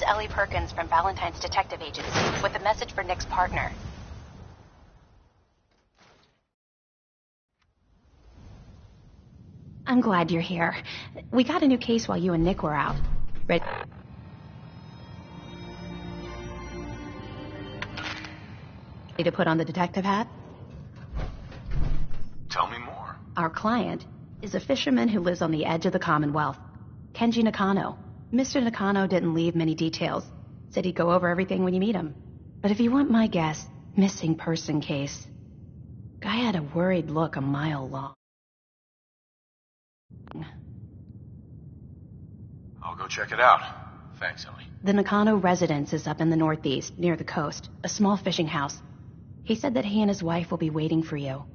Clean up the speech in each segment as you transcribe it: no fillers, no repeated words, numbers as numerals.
Ellie Perkins from Valentine's Detective Agency with a message for Nick's partner. I'm glad you're here. We got a new case while you and Nick were out. Ready to put on the detective hat? Tell me more. Our client is a fisherman who lives on the edge of the Commonwealth. Kenji Nakano. Mr. Nakano didn't leave many details. Said he'd go over everything when you meet him. But if you want my guess, missing person case. Guy had a worried look a mile long. I'll go check it out. Thanks, Ellie. The Nakano residence is up in the northeast, near the coast. A small fishing house. He said that he and his wife will be waiting for you.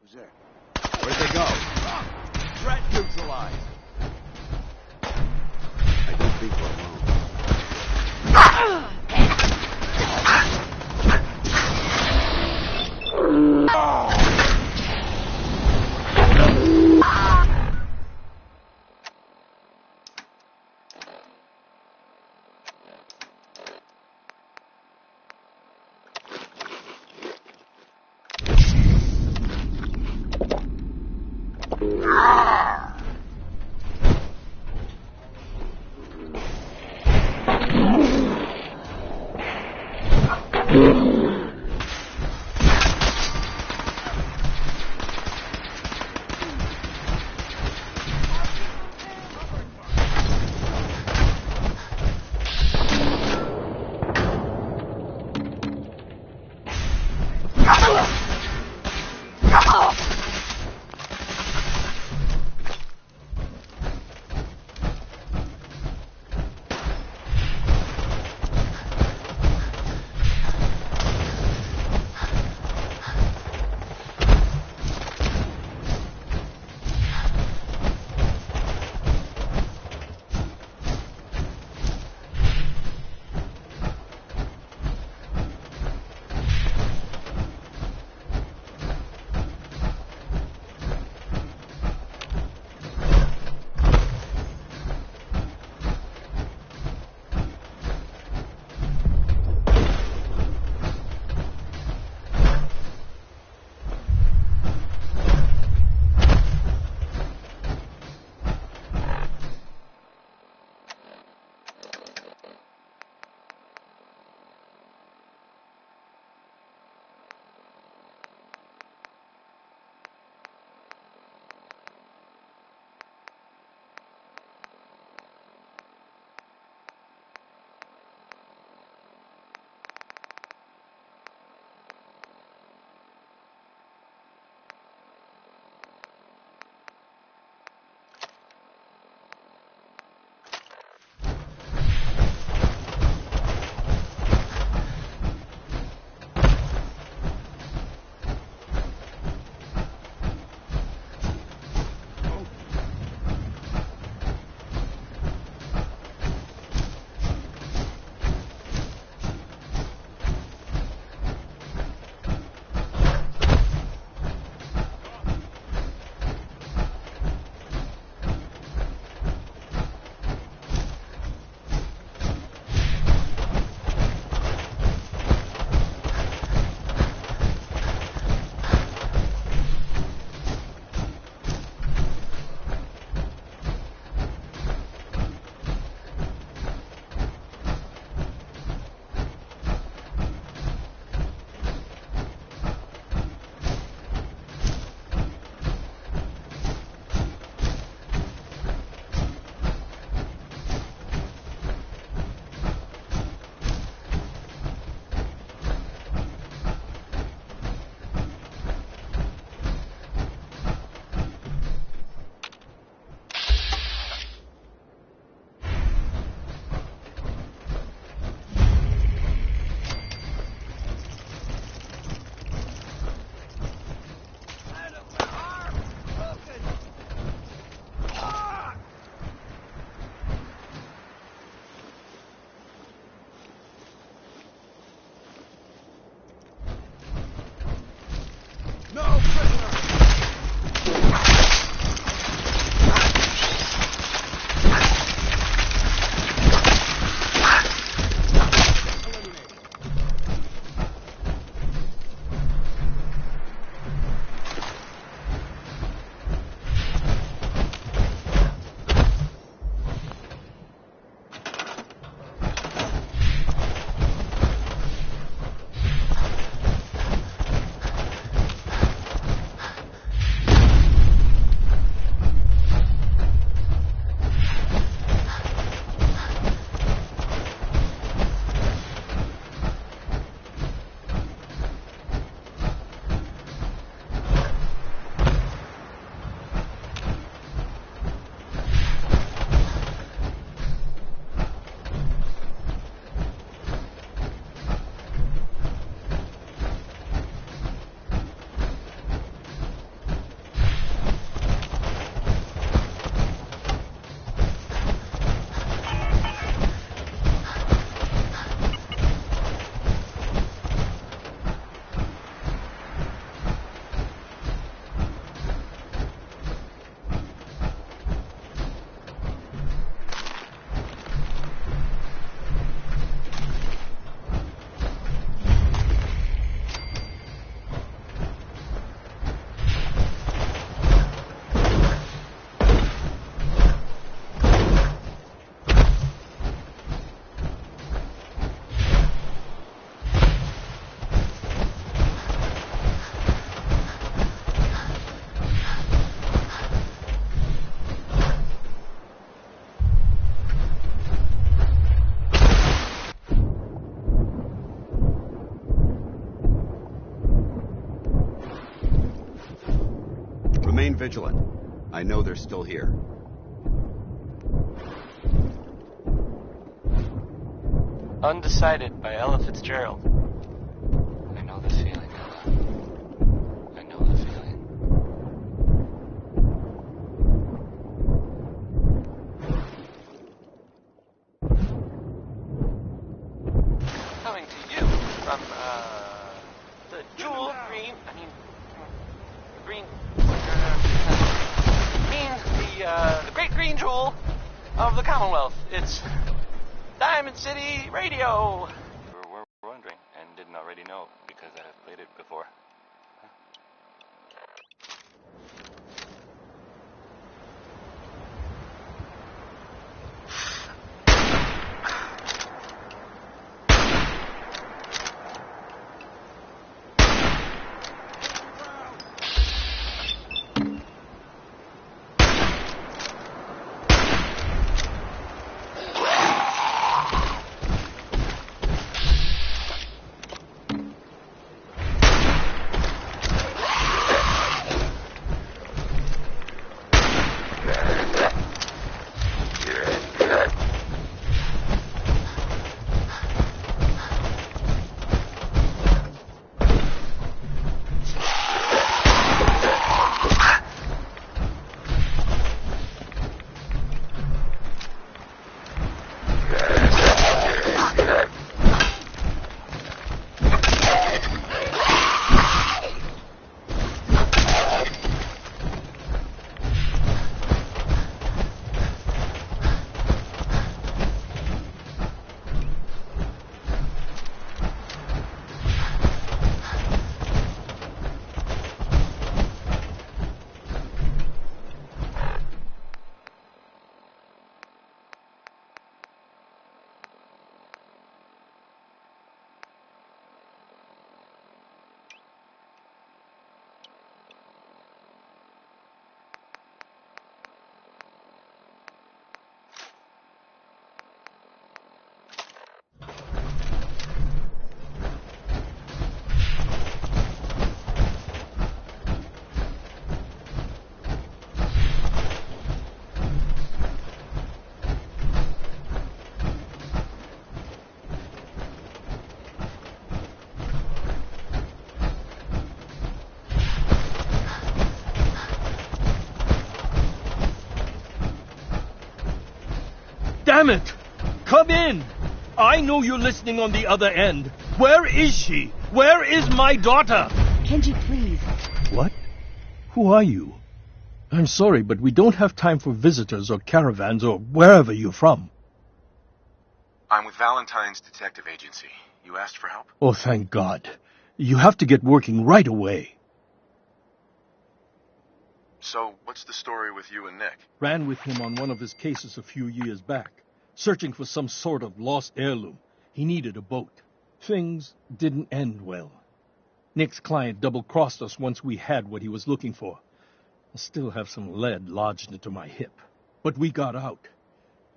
Who's there? Where'd they go? Threat neutralized. I think people are alone. vigilant. I know they're still here. Undecided by Ella Fitzgerald. I know this feeling, Ella. I know the feeling. Coming to you from, the jewel green, the green, the great green jewel of the Commonwealth. It's Diamond City Radio! We're wondering, and didn't already know, because I have played it before. Damn it! Come in! I know you're listening on the other end. Where is she? Where is my daughter? Kenji, please. What? Who are you? I'm sorry, but we don't have time for visitors or caravans or wherever you're from. I'm with Valentine's Detective Agency. You asked for help? Oh, thank God. You have to get working right away. So, what's the story with you and Nick? Ran with him on one of his cases a few years back, searching for some sort of lost heirloom. He needed a boat. Things didn't end well. Nick's client double-crossed us once we had what he was looking for. I still have some lead lodged into my hip. But we got out.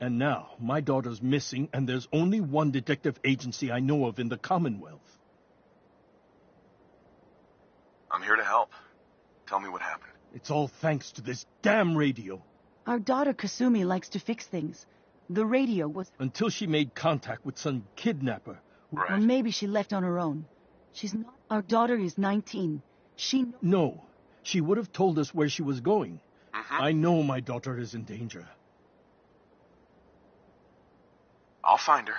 And now, my daughter's missing, and there's only one detective agency I know of in the Commonwealth. I'm here to help. Tell me what happened. It's all thanks to this damn radio. Our daughter Kasumi likes to fix things. The radio was... Until she made contact with some kidnapper. Right. Or maybe she left on her own. She's not... Our daughter is 19. She... No. She would have told us where she was going. Mm-hmm. I know my daughter is in danger. I'll find her.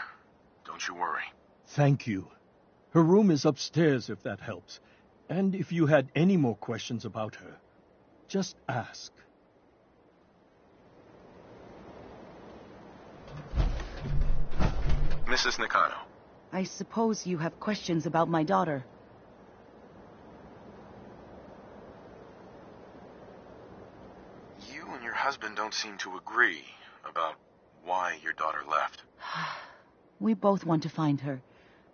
Don't you worry. Thank you. Her room is upstairs, if that helps. And if you had any more questions about her, just ask. Mrs. Nakano. I suppose you have questions about my daughter. You and your husband don't seem to agree about why your daughter left. We both want to find her.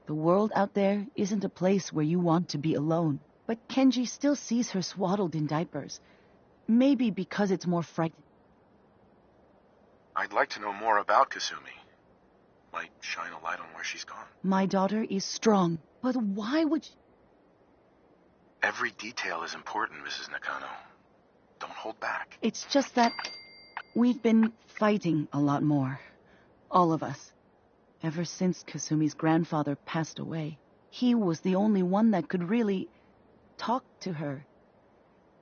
The world out there isn't a place where you want to be alone. But Kenji still sees her swaddled in diapers. Maybe because it's more frightening. I'd like to know more about Kasumi. Might shine a light on where she's gone. My daughter is strong, but why would she... Every detail is important, Mrs. Nakano. Don't hold back. It's just that we've been fighting a lot more. All of us. Ever since Kasumi's grandfather passed away. He was the only one that could really talk to her.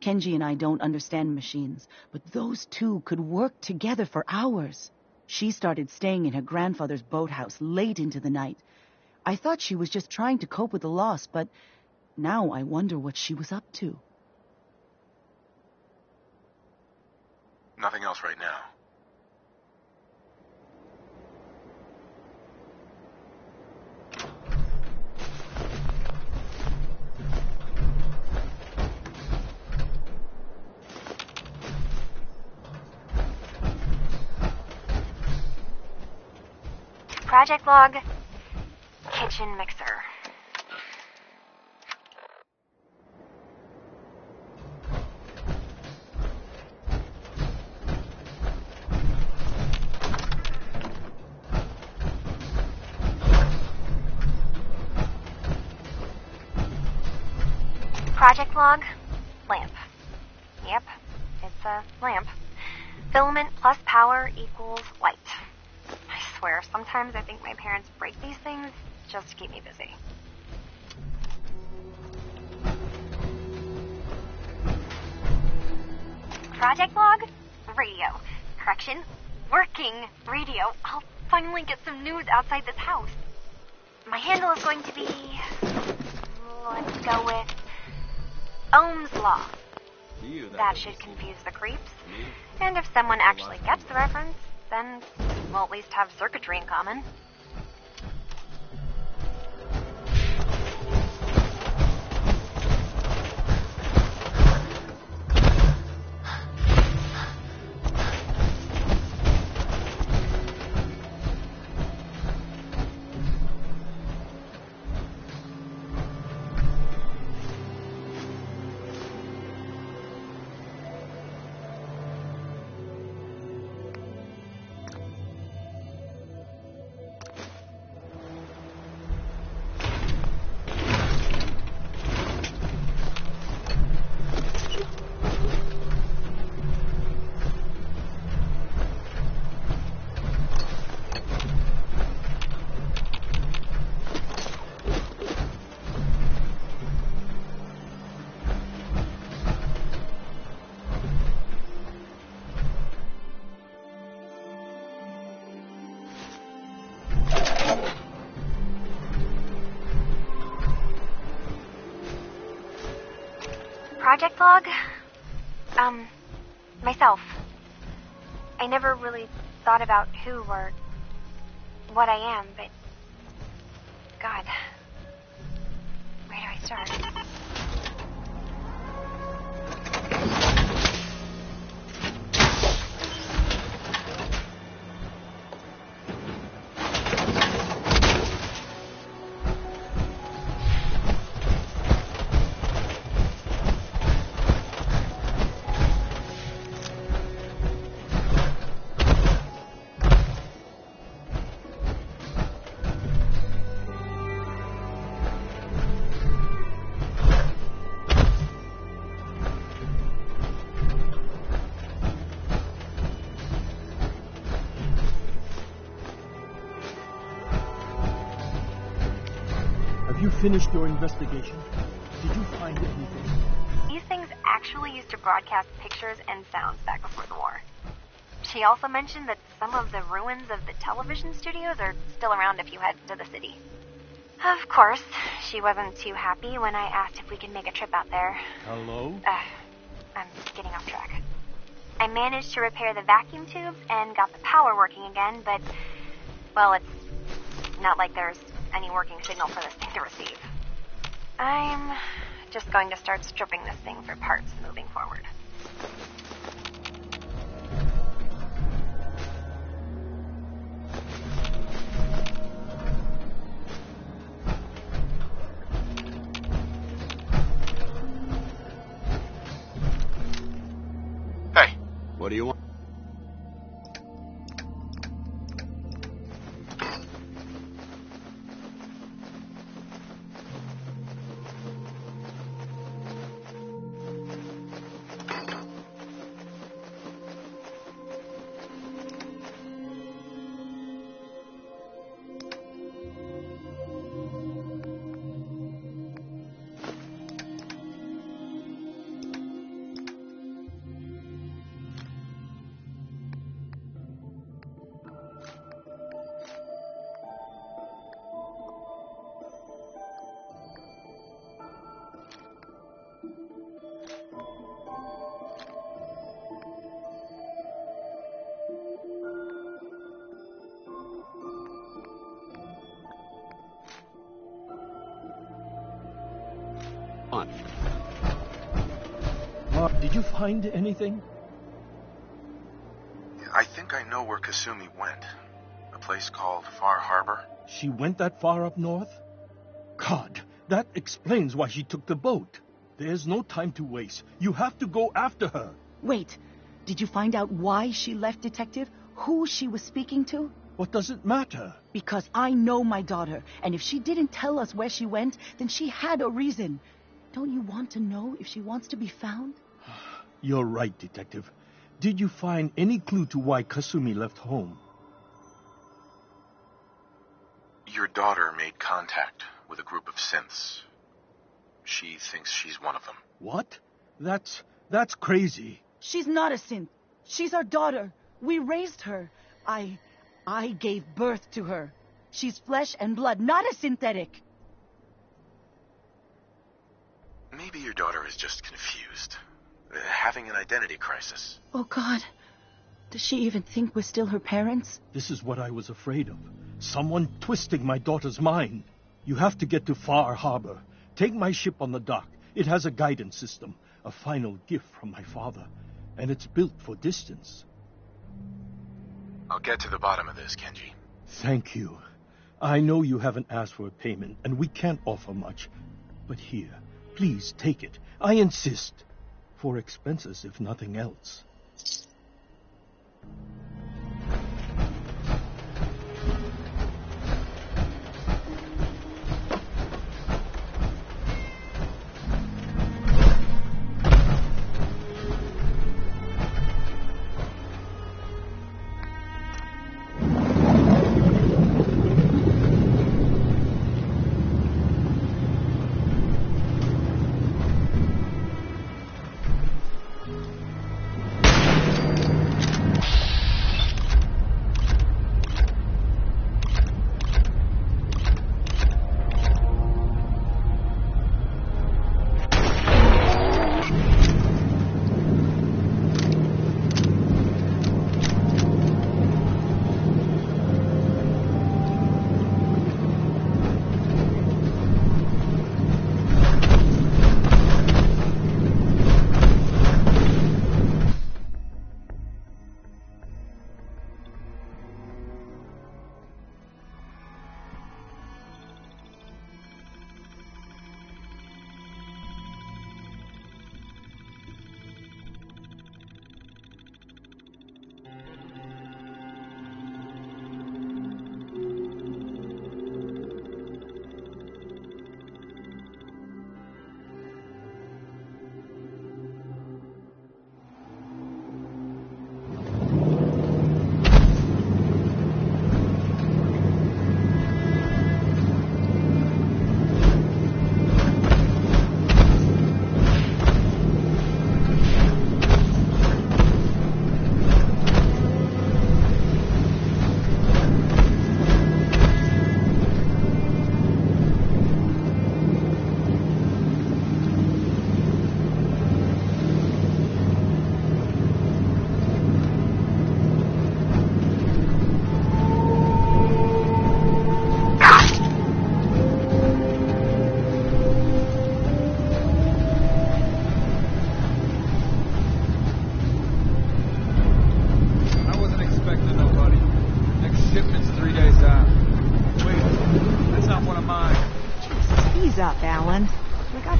Kenji and I don't understand machines, but those two could work together for hours. She started staying in her grandfather's boathouse late into the night. I thought she was just trying to cope with the loss, but now I wonder what she was up to. Nothing else right now. Project log, kitchen mixer. Project log, lamp. Yep, it's a lamp. Filament plus power equals light. I swear, sometimes I think my parents break these things just to keep me busy. Project log, radio. Correction, working radio. I'll finally get some news outside this house. My handle is going to be... let's go with... Ohm's Law. That should confuse the creeps. And if someone actually gets the reference, then we'll at least have circuitry in common. Project log? Myself. I never really thought about who or what I am, but... God. Where do I start? Have you finished your investigation? Did you find anything? These things actually used to broadcast pictures and sounds back before the war. She also mentioned that some of the ruins of the television studios are still around if you head to the city. Of course, she wasn't too happy when I asked if we could make a trip out there. Hello? I'm getting off track. I managed to repair the vacuum tubes and got the power working again, but, well, it's not like there's any working signal for this thing to receive. I'm just going to start stripping this thing for parts moving forward. Hey, What do you want? on. Mark, did you find anything? I think I know where Kasumi went. A place called Far Harbor. She went that far up north? God, that explains why she took the boat. There's no time to waste. You have to go after her. Wait, did you find out why she left, Detective? Who she was speaking to? What does it matter? Because I know my daughter, and if she didn't tell us where she went, then she had a reason. Don't you want to know if she wants to be found? You're right, Detective. Did you find any clue to why Kasumi left home? Your daughter made contact with a group of synths. She thinks she's one of them. What? That's crazy. She's not a synth. She's our daughter. We raised her. I gave birth to her. She's flesh and blood, not a synthetic. Maybe your daughter is just confused. Having an identity crisis. Oh, God. Does she even think we're still her parents? This is what I was afraid of. Someone twisting my daughter's mind. You have to get to Far Harbor. Take my ship on the dock. It has a guidance system, a final gift from my father, and it's built for distance. I'll get to the bottom of this, Kenji. Thank you. I know you haven't asked for a payment, and we can't offer much. But here, please take it. I insist. For expenses, if nothing else.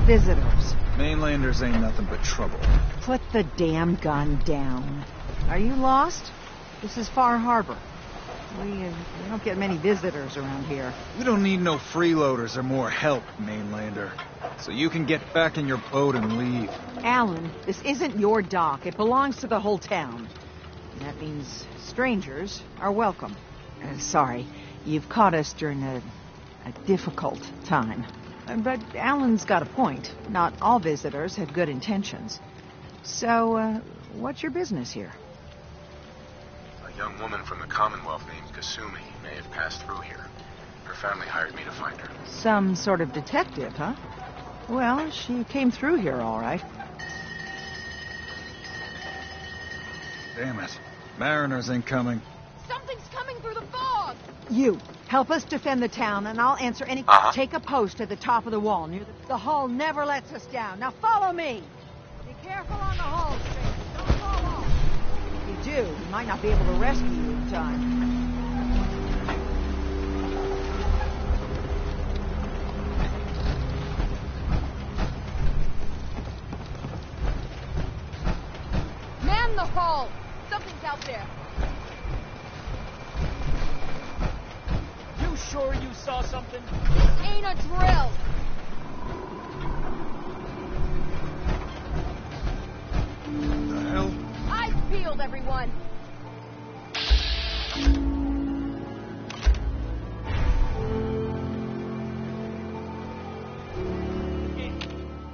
Visitors. Mainlanders ain't nothing but trouble. Put the damn gun down. Are you lost? This is Far Harbor. We don't get many visitors around here. We don't need no freeloaders or more help, Mainlander. So you can get back in your boat and leave. Alan, this isn't your dock. It belongs to the whole town. That means strangers are welcome. Sorry, you've caught us during a difficult time. But Alan's got a point. Not all visitors have good intentions. So, what's your business here? A young woman from the Commonwealth named Kasumi may have passed through here. Her family hired me to find her. Some sort of detective, huh? Well, she came through here all right. Damn it. Mariners ain't coming. Something's coming through the fog! You, help us defend the town, and I'll answer any... Take a post at the top of the wall near the hull never lets us down. Now follow me! Be careful on the hull, stranger. Don't fall off. If you do, we might not be able to rescue you in time. Man the hull! Something's out there. You sure you saw something? This ain't a drill! The hell? Eyes peeled, everyone!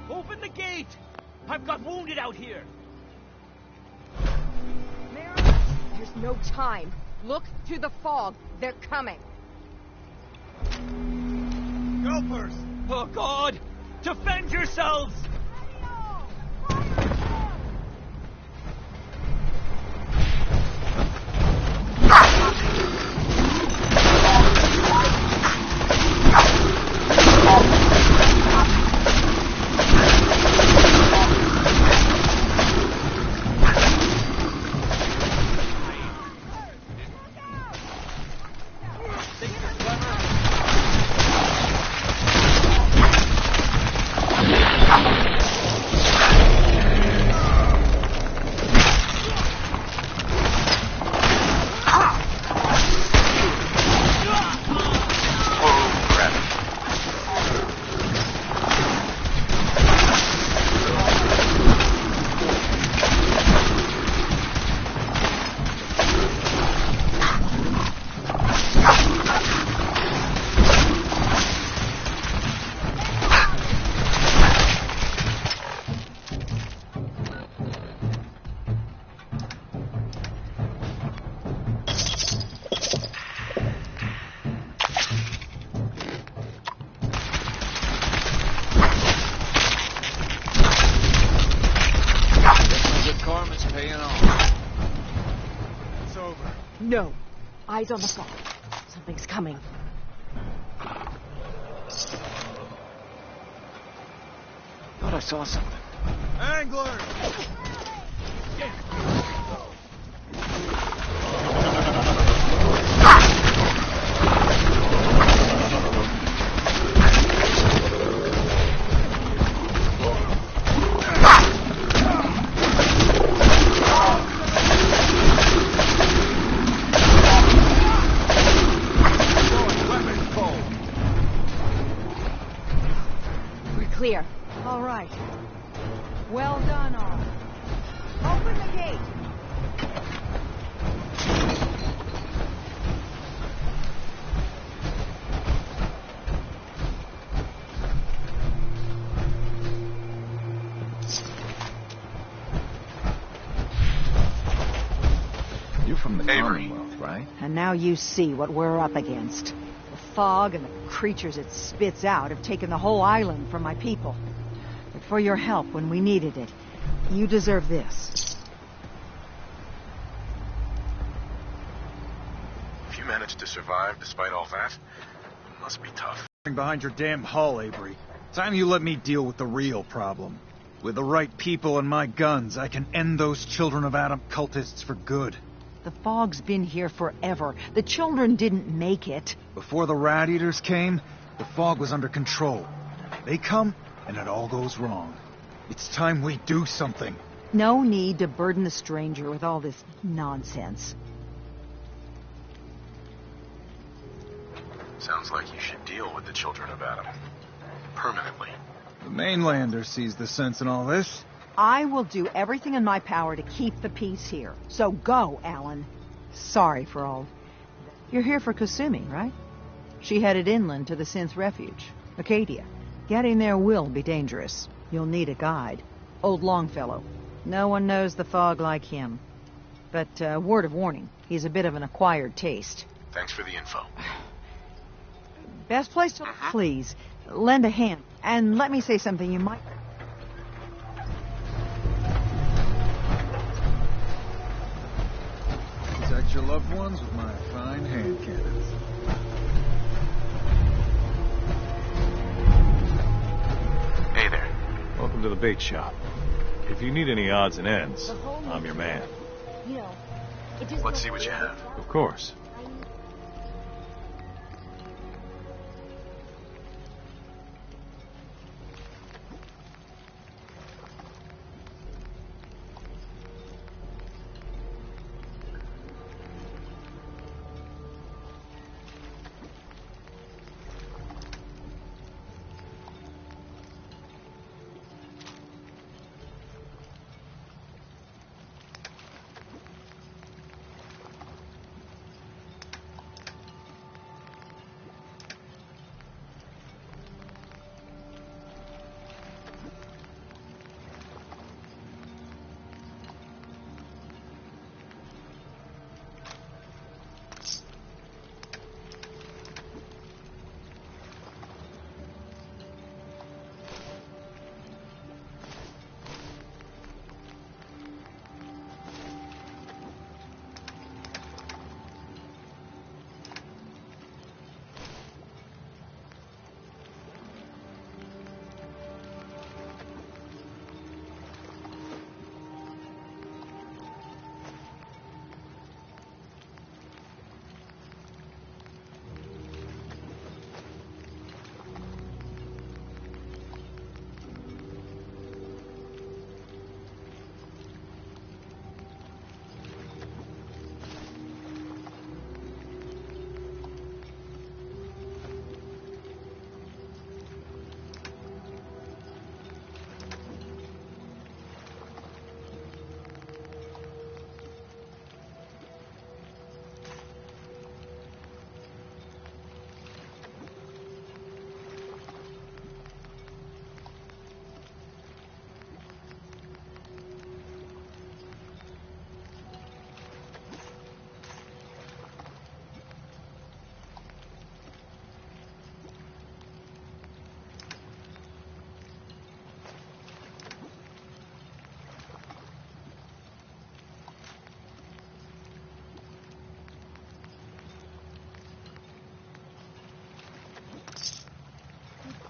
Open the gate! I've got wounded out here! There's no time. Look to the fog. They're coming. Helpers! Oh, God! Defend yourselves! No. Eyes on the fog. Something's coming. Thought I saw something. Angler! Clear. All right. Well done, all. Open the gate. You're from the Avery. Commonwealth, right? And now you see what we're up against. The fog and the creatures it spits out have taken the whole island from my people. But for your help when we needed it, you deserve this. If you managed to survive despite all that, it must be tough. Behind your damn hull, Avery. Time you let me deal with the real problem. With the right people and my guns, I can end those Children of Adam cultists for good. The fog's been here forever. The children didn't make it. Before the Rat Eaters came, the fog was under control. They come, and it all goes wrong. It's time we do something. No need to burden the stranger with all this nonsense. Sounds like you should deal with the Children of Adam. Permanently. The mainlander sees the sense in all this. I will do everything in my power to keep the peace here. So go, Alan. Sorry for all. You're here for Kasumi, right? She headed inland to the Synth Refuge, Acadia. Getting there will be dangerous. You'll need a guide. Old Longfellow. No one knows the fog like him. But word of warning, he's a bit of an acquired taste. Thanks for the info. Best place to... Please, lend a hand. And let me say something you might... Is that your loved ones with my fine hand cannons. Hey there. Welcome to the bait shop. If you need any odds and ends, I'm your man. You know, it just Let's see what you have. Of course.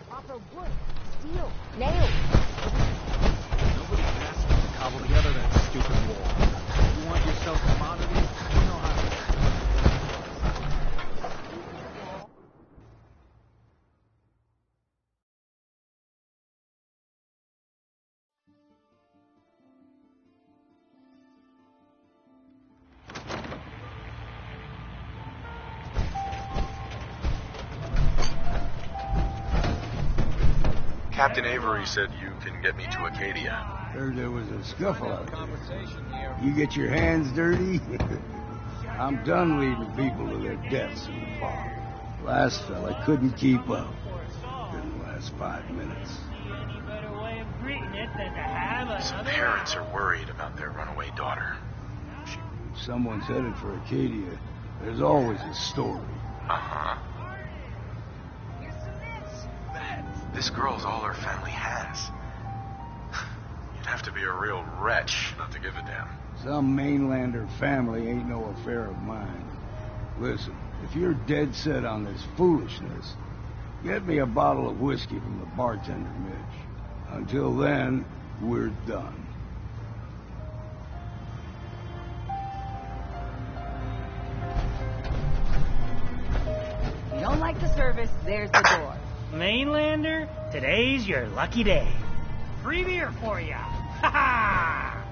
Copper, wood, steel, nails. Nobody can ask you to cobble together that stupid wall. You want yourself commodities? You know how to... Captain Avery said you can get me to Acadia. Heard there was a scuffle out there. You get your hands dirty? I'm done leading people to their deaths in the fog. Last fella couldn't keep up. Didn't last 5 minutes. Some parents are worried about their runaway daughter. Someone's headed for Acadia. There's always a story. Uh-huh. This girl's all her family has. You'd have to be a real wretch not to give a damn. Some mainlander family ain't no affair of mine. Listen, if you're dead set on this foolishness, get me a bottle of whiskey from the bartender, Mitch. Until then, we're done. If you don't like the service, there's the door. Mainlander, today's your lucky day. Free beer for ya. Ha ha!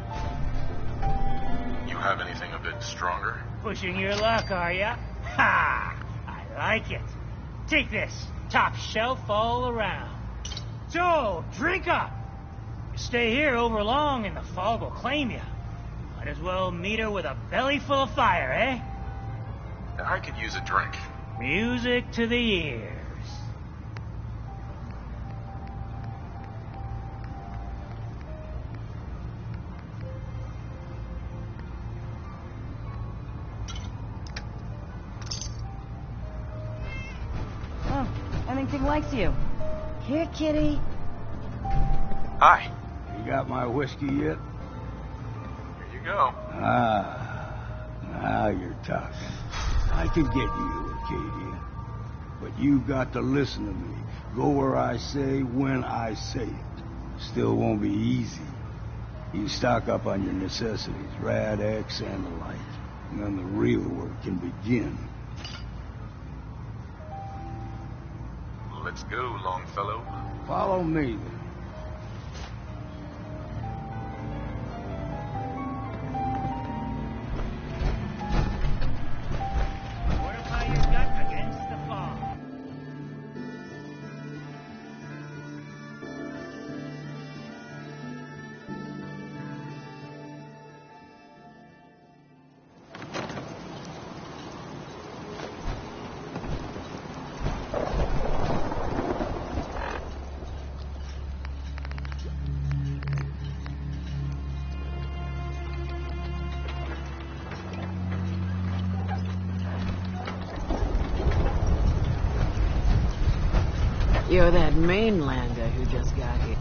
You have anything a bit stronger? Pushing your luck, are ya? Ha! I like it. Take this. Top shelf all around. So, drink up. You stay here over long and the fog will claim you. Might as well meet her with a belly full of fire, eh? I could use a drink. Music to the ears. Remington likes you. Here, kitty. Hi. You got my whiskey yet? Here you go. Ah, Now you're talking. I can get you, Acadia. But you got to listen to me. Go where I say, when I say it. Still won't be easy. You stock up on your necessities, Rad-X and the like. And then the real work can begin. Let's go, Longfellow. Follow me, then. Fortify your gut against the fog. You're that mainlander who just got here.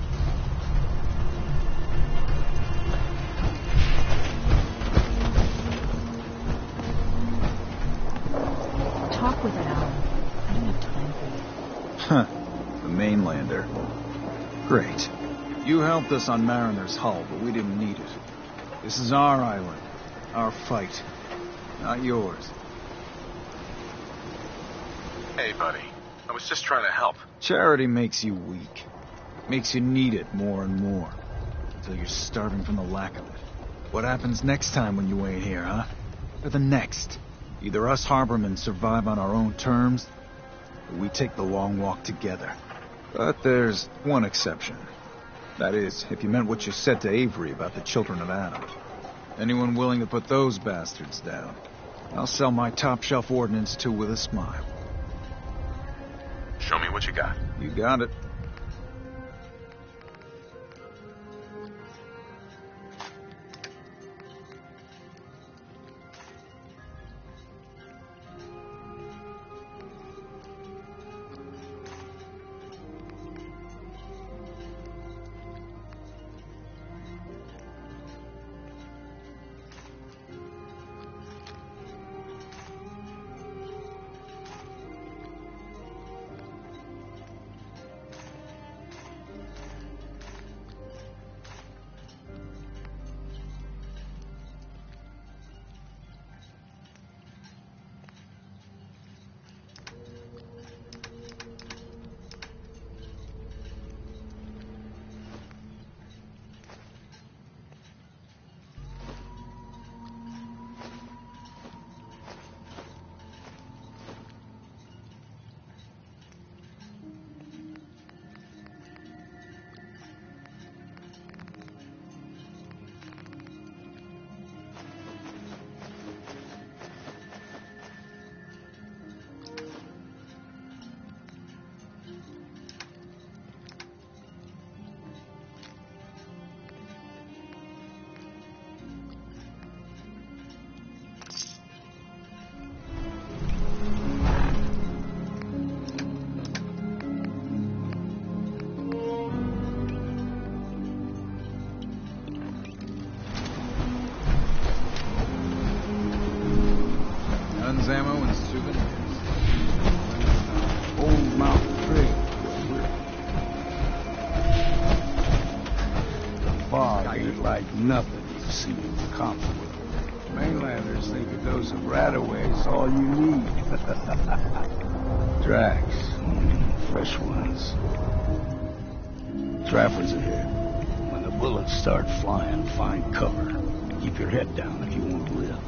Talk with Al. I don't have time for you. Huh. The mainlander. Great. You helped us on Mariner's hull, but we didn't need it. This is our island. Our fight. Not yours. Hey, buddy. I was just trying to help. Charity makes you weak. Makes you need it more and more. Until you're starving from the lack of it. What happens next time when you ain't here, huh? Or the next? Either us harbormen survive on our own terms, or we take the long walk together. But there's one exception. That is, if you meant what you said to Avery about the children of Adam. Anyone willing to put those bastards down, I'll sell my top-shelf ordnance to with a smile. Show me what you got. You got it. Ammo and souvenirs. Old Mountain Trail. The fog ain't like nothing you've seen in the Commonwealth. Mainlanders think a dose of Radaway's all you need. Tracks. Fresh ones. Trappers ahead. When the bullets start flying, find cover. Keep your head down if you want to live.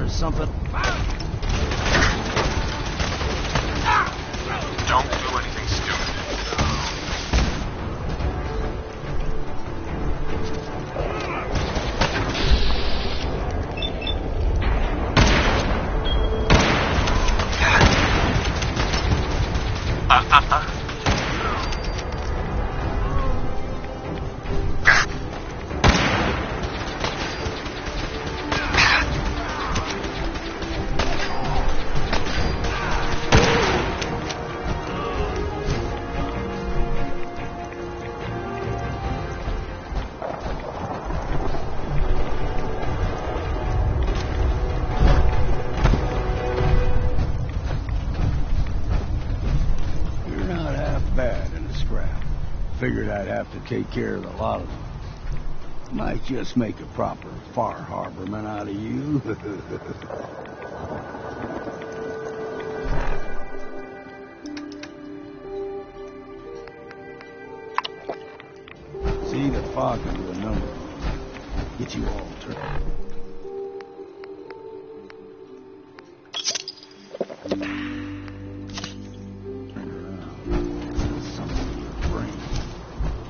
Something. Don't do anything stupid. figured I'd have to take care of a lot of them. Might just make a proper Far Harborman out of you. See, the fog can do a number. Get you all turned.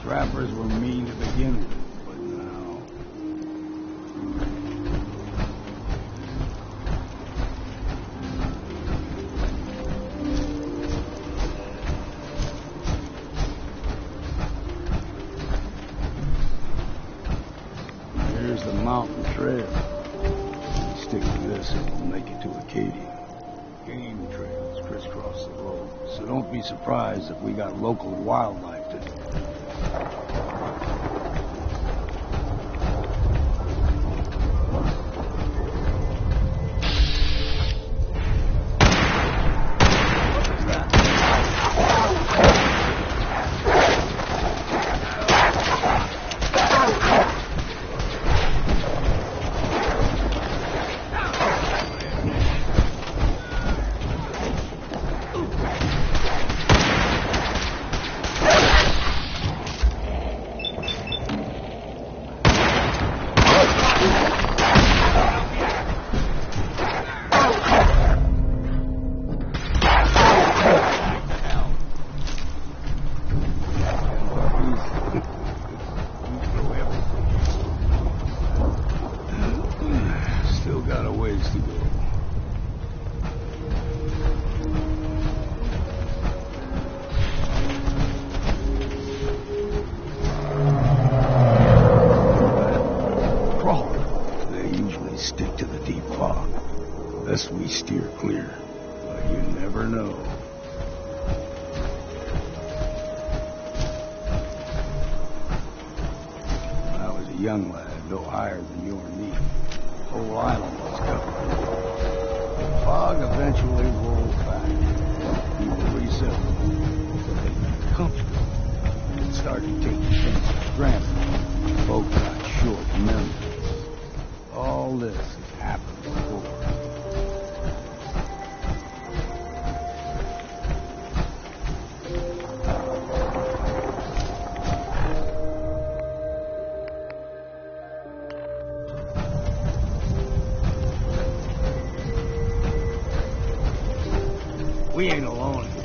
Trappers were mean to begin with, but now... Here's the mountain trail. Stick to this and we'll make it to Acadia. Game trails crisscross the road, so don't be surprised if we got local wildlife to... Unless we steer clear. But you never know. When I was a young lad, no higher than you or me, the whole island was covered. The fog eventually rolled back. People resettled. They got comfortable. It started taking things for granted. Folk got short memories. All this has happened before. We ain't alone here.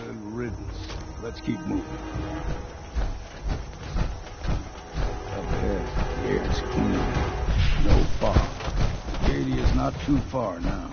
Good riddance. Let's keep moving. not too far now.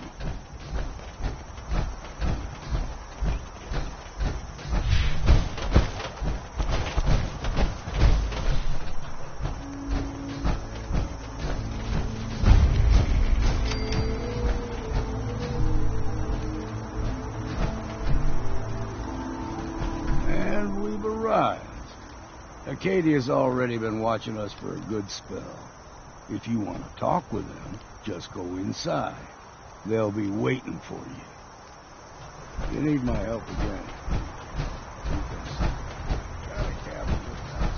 And we've arrived. Acadia's already been watching us for a good spell. If you want to talk with them, just go inside. They'll be waiting for you. You need my help again. You can see. Got a cabin just outside.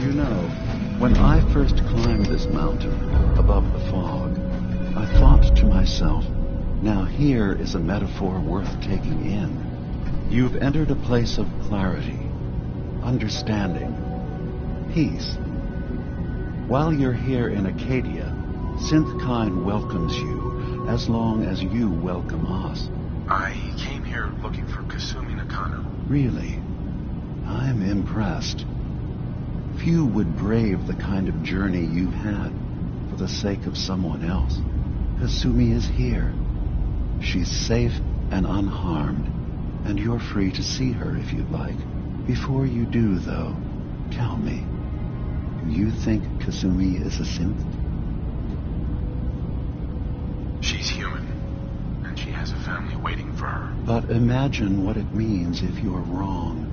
You know, when I first climbed this mountain above the fog, I thought to myself, now here is a metaphor worth taking in. You've entered a place of clarity, understanding, peace. While you're here in Acadia, Synthkind welcomes you as long as you welcome us. I came here looking for Kasumi Nakano. Really? I'm impressed. Few would brave the kind of journey you've had for the sake of someone else. Kasumi is here. She's safe and unharmed, and you're free to see her if you'd like. Before you do, though, tell me, do you think Kasumi is a synth? She's human, and she has a family waiting for her. But imagine what it means if you're wrong.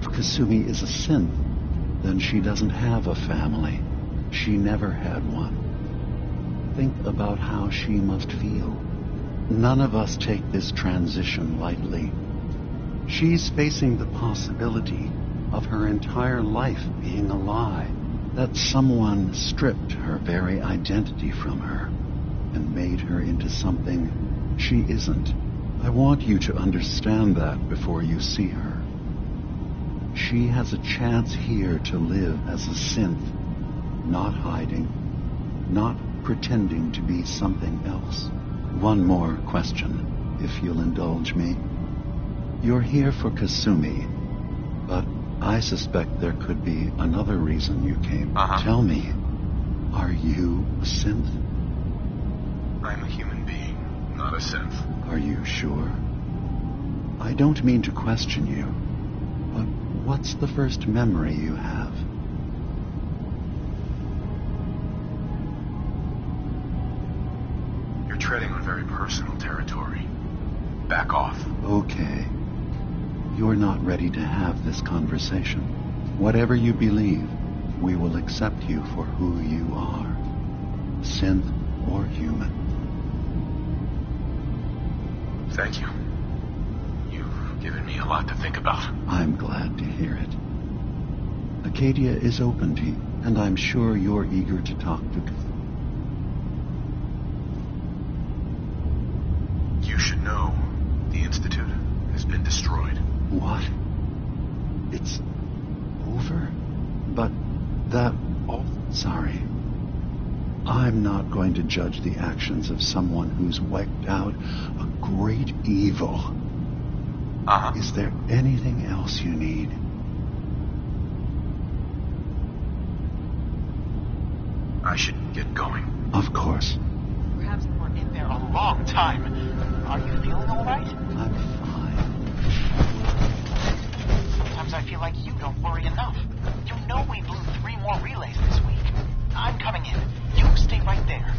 If Kasumi is a synth, then she doesn't have a family. She never had one. Think about how she must feel. None of us take this transition lightly. She's facing the possibility of her entire life being a lie, that someone stripped her very identity from her and made her into something she isn't. I want you to understand that before you see her. She has a chance here to live as a synth, not hiding, not pretending to be something else. One more question, if you'll indulge me. You're here for Kasumi, but I suspect there could be another reason you came. Tell me, are you a synth? I'm a human being, not a synth. Are you sure? I don't mean to question you, but what's the first memory you have? You're treading on very personal territory. Back off. Okay. You're not ready to have this conversation. Whatever you believe, we will accept you for who you are. Synth or human. Thank you. You've Given me a lot to think about. I'm glad to hear it. Acadia is open to you, and I'm sure you're eager to talk to... You should know the Institute has been destroyed. What? It's over? But that... Oh, sorry. I'm not going to judge the actions of someone who's wiped out a great evil. Is there anything else you need? I should get going. Of course. Perhaps we're in there a long time. Are you feeling all right? I'm fine. Sometimes I feel like you don't worry enough. You know we blew 3 more relays this week. I'm coming in. You stay right there.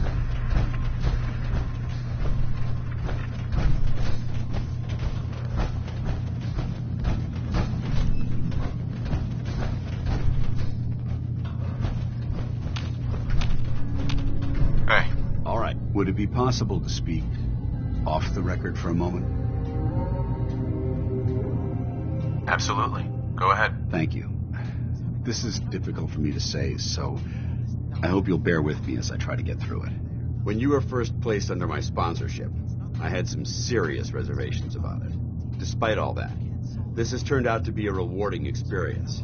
Hey. All right. Would it be possible to speak off the record for a moment? Absolutely. Go ahead. Thank you. This is difficult for me to say, so I hope you'll bear with me as I try to get through it. When you were first placed under my sponsorship, I had some serious reservations about it. Despite all that, this has turned out to be a rewarding experience.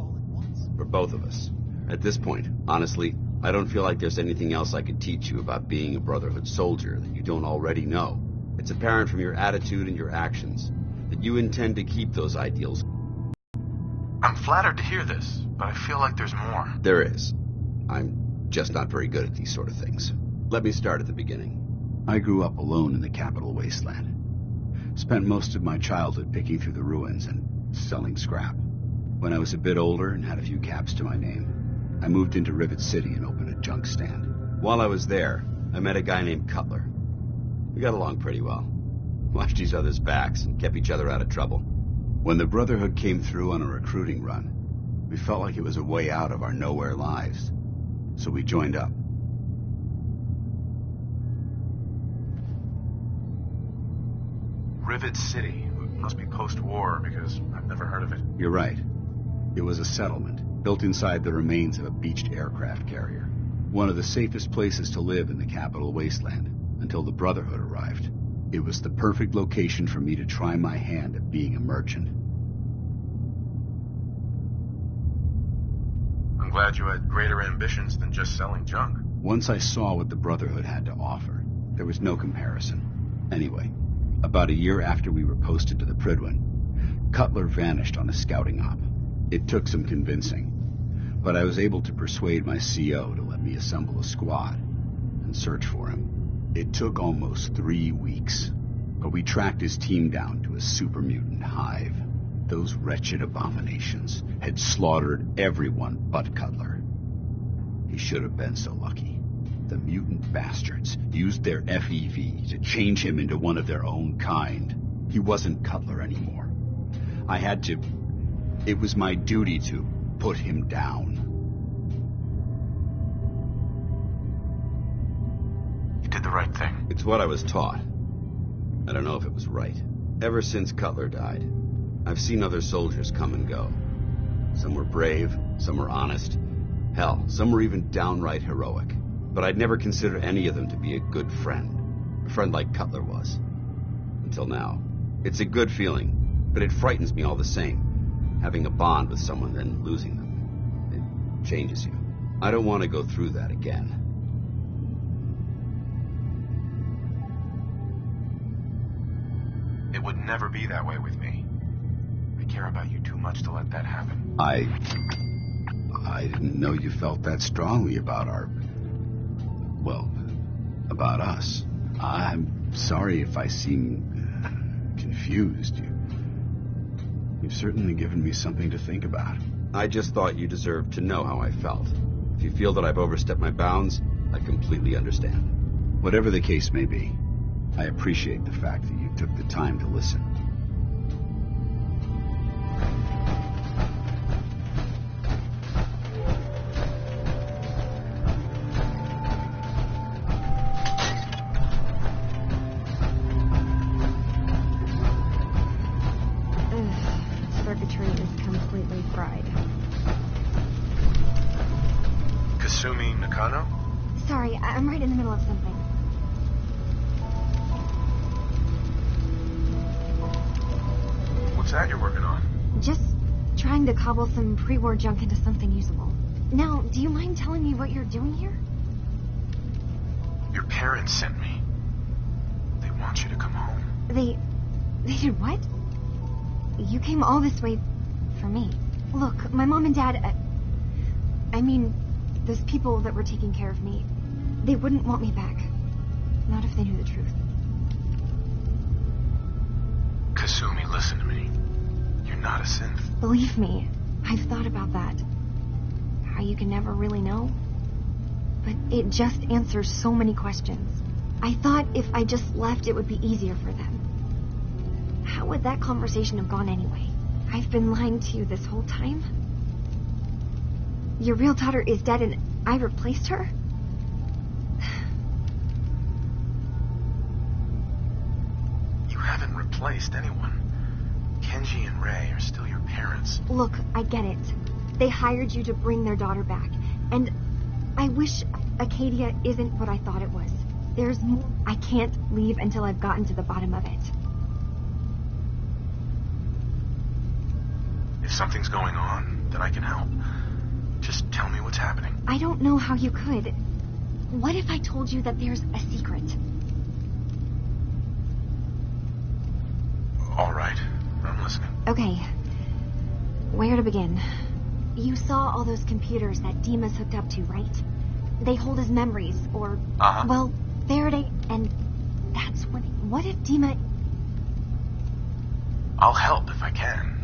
For both of us. At this point, honestly, I don't feel like there's anything else I could teach you about being a Brotherhood soldier that you don't already know. It's apparent from your attitude and your actions that you intend to keep those ideals. I'm flattered to hear this, but I feel like there's more. There is. I'm just not very good at these sort of things. Let me start at the beginning. I grew up alone in the capital wasteland. Spent most of my childhood picking through the ruins and selling scrap. When I was a bit older and had a few caps to my name, I moved into Rivet City and opened a junk stand. While I was there, I met a guy named Cutler. We got along pretty well. Watched each other's backs and kept each other out of trouble. When the Brotherhood came through on a recruiting run, we felt like it was a way out of our nowhere lives. So we joined up. Rivet City. Must be post-war, because I've never heard of it. You're right. It was a settlement, built inside the remains of a beached aircraft carrier. One of the safest places to live in the capital wasteland, until the Brotherhood arrived. It was the perfect location for me to try my hand at being a merchant. I'm glad you had greater ambitions than just selling junk. Once I saw what the Brotherhood had to offer, there was no comparison. Anyway, about a year after we were posted to the Prydwen, Cutler vanished on a scouting op. It took some convincing, but I was able to persuade my CO to let me assemble a squad and search for him. It took almost 3 weeks, but we tracked his team down to a super mutant hive. Those wretched abominations had slaughtered everyone but Cutler. He should have been so lucky. The mutant bastards used their FEV to change him into one of their own kind. He wasn't Cutler anymore. I had to... It was my duty to put him down. You did the right thing. It's what I was taught. I don't know if it was right. Ever since Cutler died, I've seen other soldiers come and go. Some were brave, some were honest. Hell, some were even downright heroic. But I'd never considered any of them to be a good friend. A friend like Cutler was. Until now. It's a good feeling, but it frightens me all the same. Having a bond with someone, then losing them. It changes you. I don't want to go through that again. It would never be that way with me. I care about you too much to let that happen. I didn't know you felt that strongly about about us. I'm sorry if I seem confused. You've certainly given me something to think about. I just thought you deserved to know how I felt. If you feel that I've overstepped my bounds, I completely understand. Whatever the case may be, I appreciate the fact that you took the time to listen. completely fried. Kasumi Nakano? Sorry, I'm right in the middle of something. What's that you're working on? Just trying to cobble some pre-war junk into something usable. Now, do you mind telling me what you're doing here? Your parents sent me. They want you to come home. They did what? You came all this way for me. Look, my mom and dad, I mean, those people that were taking care of me, they wouldn't want me back. Not if they knew the truth. Kasumi, listen to me. You're not a synth. Believe me, I've thought about that. How you can never really know. But it just answers so many questions. I thought if I just left, it would be easier for them. How would that conversation have gone anyway? I've been lying to you this whole time? Your real daughter is dead and I replaced her? You haven't replaced anyone. Kenji and Ray are still your parents. Look, I get it. They hired you to bring their daughter back. And I wish Acadia isn't what I thought it was. There's more. I can't leave until I've gotten to the bottom of it. If something's going on, then I can help. Just tell me what's happening. I don't know how you could. What if I told you that there's a secret? All right, I'm listening. Okay. Where to begin? You saw all those computers that Dima's hooked up to, right? They hold his memories, or... Well, Faraday, and that's what... What if Dima... I'll help if I can.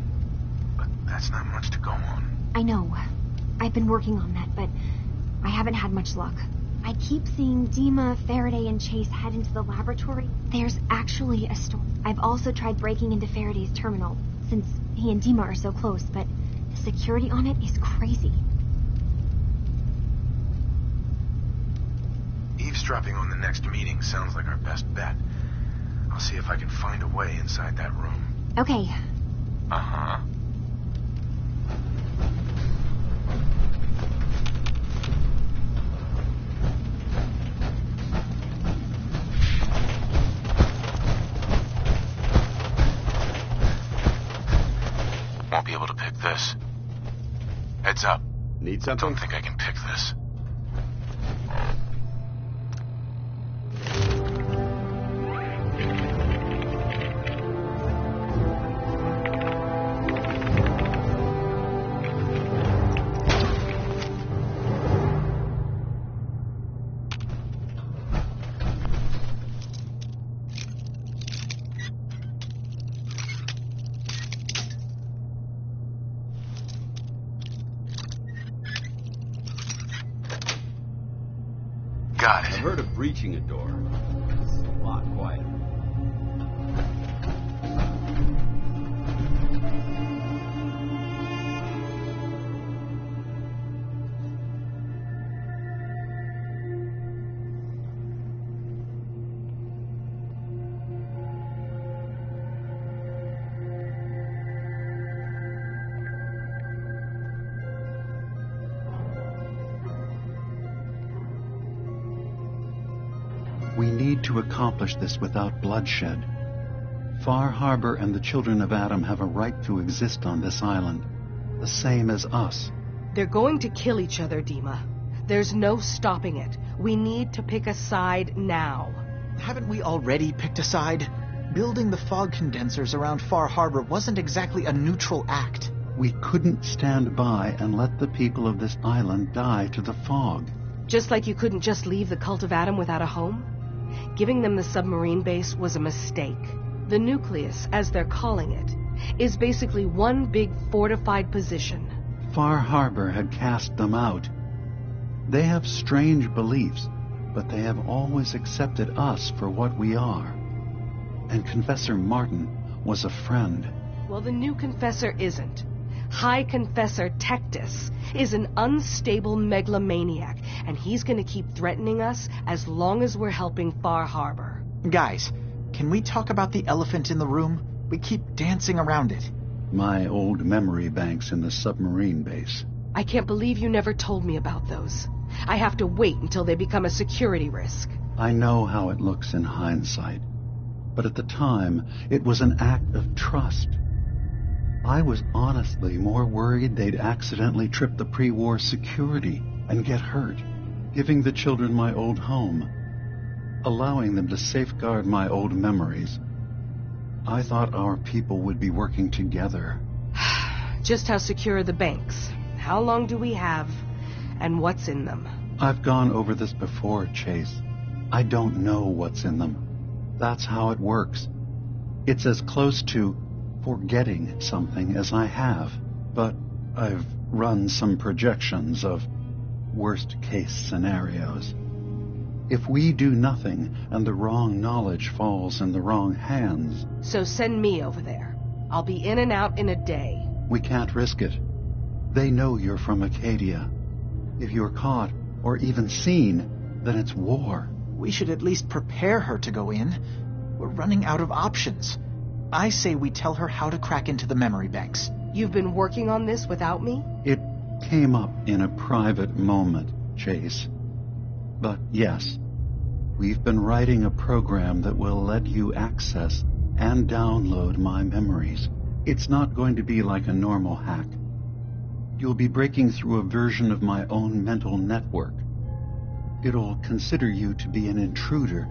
But that's not much to go on. I know. I've been working on that, but I haven't had much luck. I keep seeing Dima, Faraday, and Chase head into the laboratory. There's actually a store. I've also tried breaking into Faraday's terminal, since he and Dima are so close, but the security on it is crazy. Eavesdropping on the next meeting sounds like our best bet. I'll see if I can find a way inside that room. Okay. Uh-huh. Won't be able to pick this. Heads up. Need something? Don't think I can pick this. Got it. I heard of breaching a door. It's a lot quieter. We need to accomplish this without bloodshed. Far Harbor and the children of Adam have a right to exist on this island, the same as us. They're going to kill each other, Dima. There's no stopping it. We need to pick a side now. Haven't we already picked a side? Building the fog condensers around Far Harbor wasn't exactly a neutral act. We couldn't stand by and let the people of this island die to the fog. Just like you couldn't just leave the Cult of Adam without a home? Giving them the submarine base was a mistake. The nucleus, as they're calling it, is basically one big fortified position. Far Harbor had cast them out. They have strange beliefs, but they have always accepted us for what we are. And Confessor Martin was a friend. Well, the new Confessor isn't. High Confessor Tectus is an unstable megalomaniac, and he's going to keep threatening us as long as we're helping Far Harbor. Guys, can we talk about the elephant in the room? We keep dancing around it. my old memory banks in the submarine base. I can't believe you never told me about those. I have to wait until they become a security risk. I know how it looks in hindsight, but at the time, it was an act of trust. I was honestly more worried they'd accidentally trip the pre-war security and get hurt, giving the children my old home, allowing them to safeguard my old memories. I thought our people would be working together. Just how secure are the banks? How long do we have? And what's in them? I've gone over this before, Chase. I don't know what's in them. That's how it works. It's as close to forgetting something as I have. But I've run some projections of worst-case scenarios. If we do nothing and the wrong knowledge falls in the wrong hands... So send me over there. I'll be in and out in a day. We can't risk it. They know you're from Acadia. If you're caught, or even seen, then it's war. We should at least prepare her to go in. We're running out of options. I say we tell her how to crack into the memory banks. You've been working on this without me? It came up in a private moment, Chase. But yes, we've been writing a program that will let you access and download my memories. It's not going to be like a normal hack. You'll be breaking through a version of my own mental network. It'll consider you to be an intruder.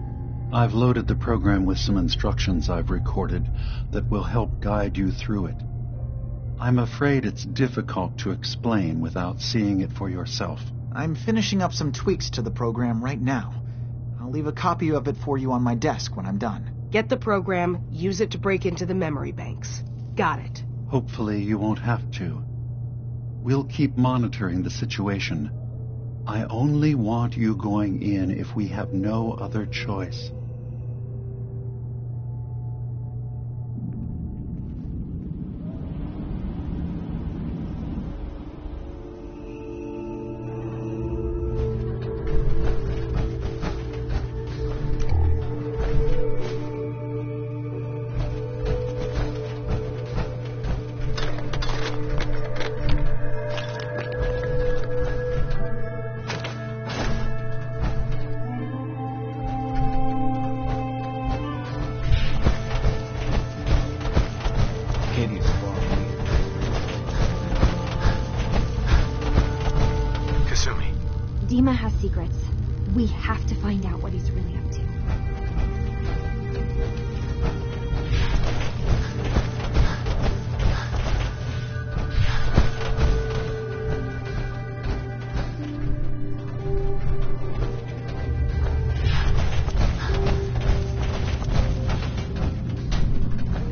I've loaded the program with some instructions I've recorded that will help guide you through it. I'm afraid it's difficult to explain without seeing it for yourself. I'm finishing up some tweaks to the program right now. I'll leave a copy of it for you on my desk when I'm done. Get the program, use it to break into the memory banks. Got it. Hopefully you won't have to. We'll keep monitoring the situation. I only want you going in if we have no other choice. Dima has secrets. We have to find out what he's really up to.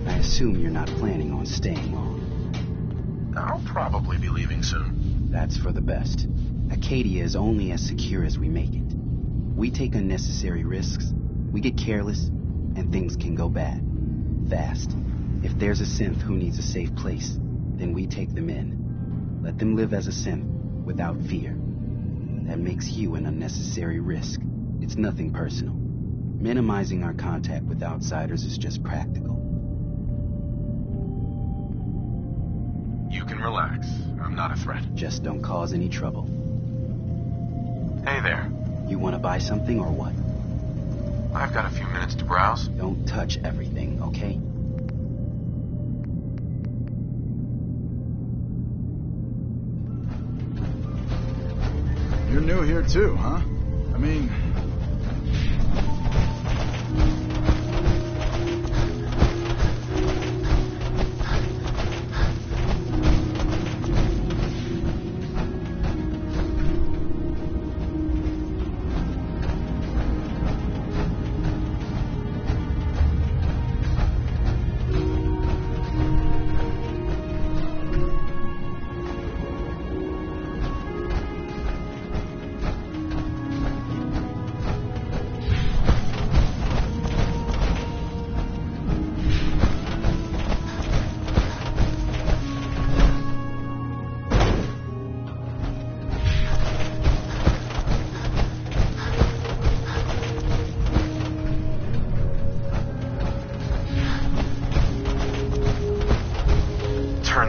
I assume you're not planning on staying long. I'll probably be leaving soon. That's for the best. Acadia is only as secure as we make it. We take unnecessary risks, we get careless, and things can go bad. Fast. If there's a synth who needs a safe place, then we take them in. Let them live as a synth, without fear. That makes you an unnecessary risk. It's nothing personal. Minimizing our contact with outsiders is just practical. You can relax. I'm not a threat. Just don't cause any trouble. Hey there. You want to buy something or what? I've got a few minutes to browse. Don't touch everything, okay? You're new here too, huh? I mean...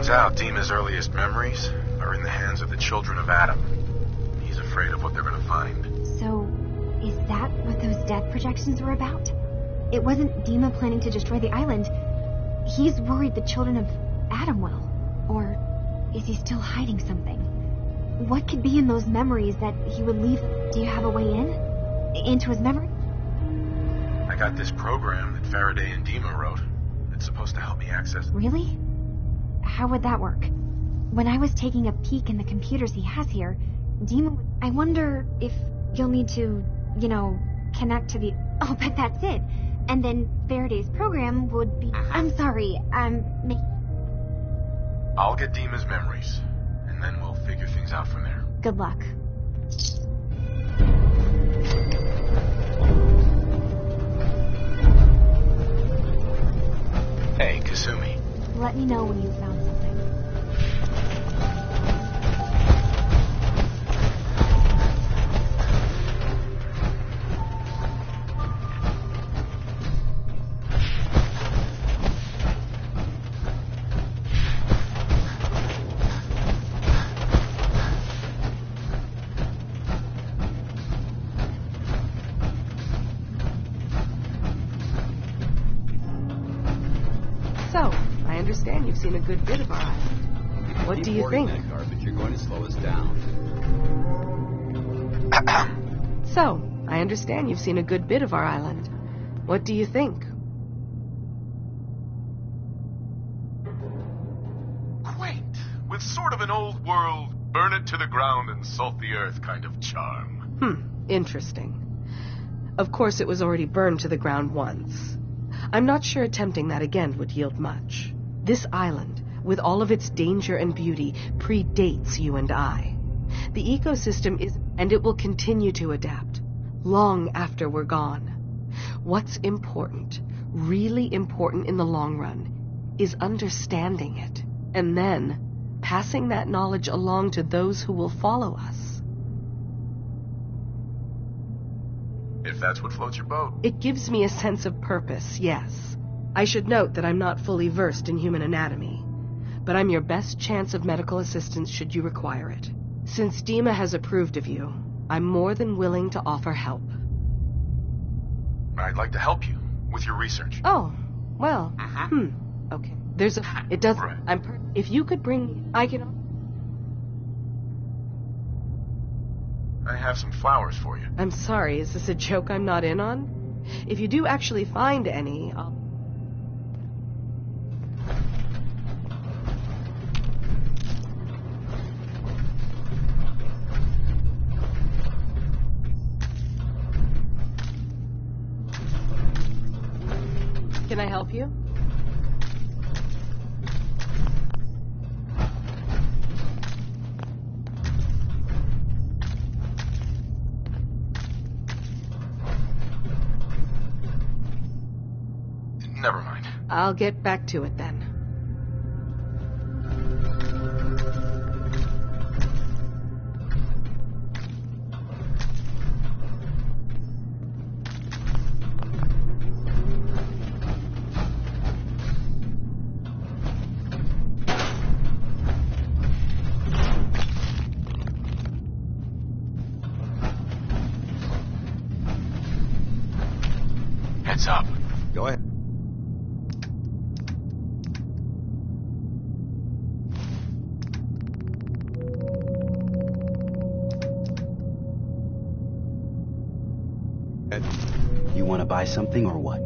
Turns out Dima's earliest memories are in the hands of the children of Adam. He's afraid of what they're going to find. So, is that what those death projections were about? It wasn't Dima planning to destroy the island. He's worried the children of Adam will. Or is he still hiding something? What could be in those memories that he would leave? Do you have a way in? Into his memory? I got this program that Faraday and Dima wrote. It's supposed to help me access... Really? How would that work? When I was taking a peek in the computers he has here, Dima... I wonder if you'll need to, connect to the... Oh, but that's it. And then Faraday's program would be... I'm sorry, I'll get Dima's memories, and then we'll figure things out from there. Good luck. Hey, Kasumi. Let me know when you've found something. So, I understand you've seen a good bit of our island. What do you think? That garbage, you're going to slow us down. So, I understand you've seen a good bit of our island. What do you think? Quaint, with sort of an old world, burn it to the ground and salt the earth kind of charm. Interesting. Of course, it was already burned to the ground once. I'm not sure attempting that again would yield much. This island, with all of its danger and beauty, predates you and I. The ecosystem is, and it will continue to adapt, long after we're gone. What's important, really important in the long run, is understanding it, and then passing that knowledge along to those who will follow us. If that's what floats your boat. It gives me a sense of purpose, yes. I should note that I'm not fully versed in human anatomy, but I'm your best chance of medical assistance should you require it. Since Dima has approved of you, I'm more than willing to offer help. I'd like to help you with your research. Oh, well, okay. There's a... It does... Right. If you could bring... I can... I have some flowers for you. I'm sorry, is this a joke I'm not in on? If you do actually find any, I'll... Can I help you? Never mind. I'll get back to it then. Heads up. Go ahead. You want to buy something or what?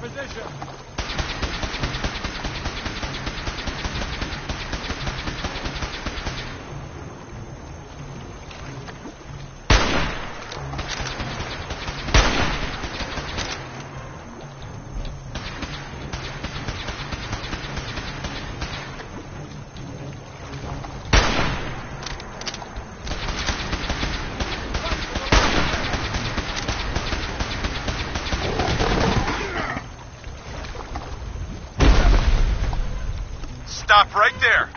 position. Stop right there.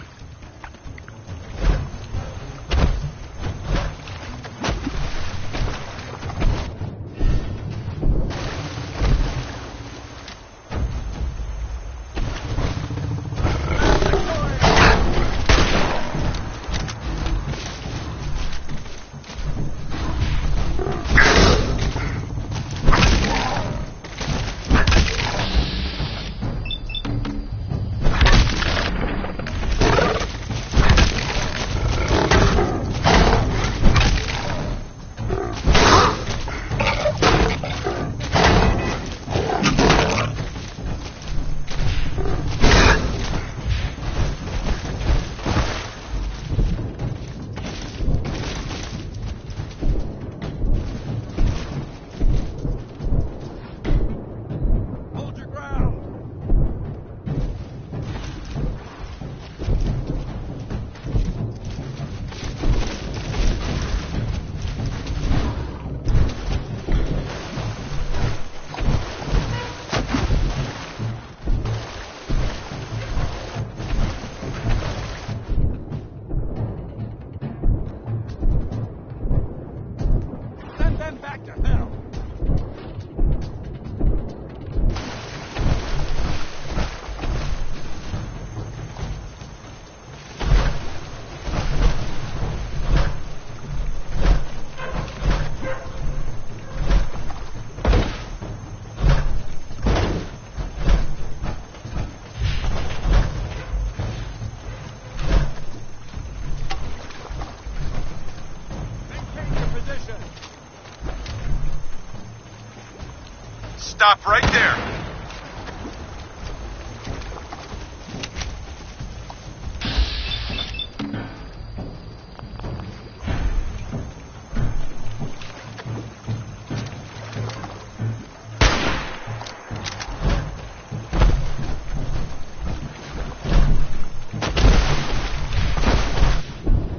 Stop right there.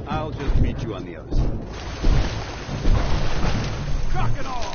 I'll just meet you on the other side. Knock it off!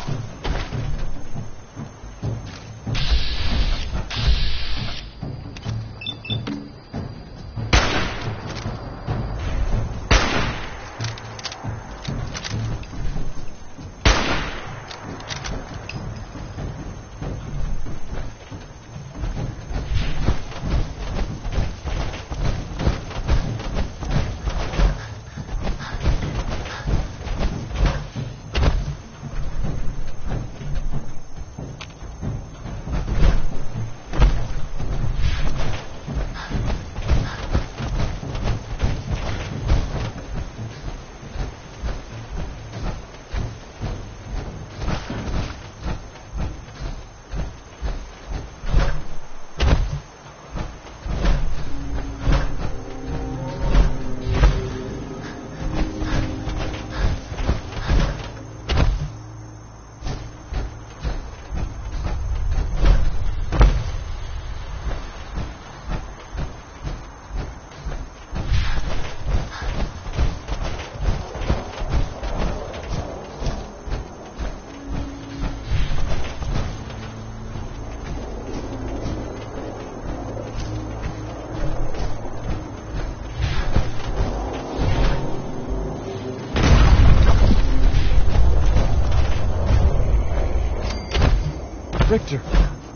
Richter,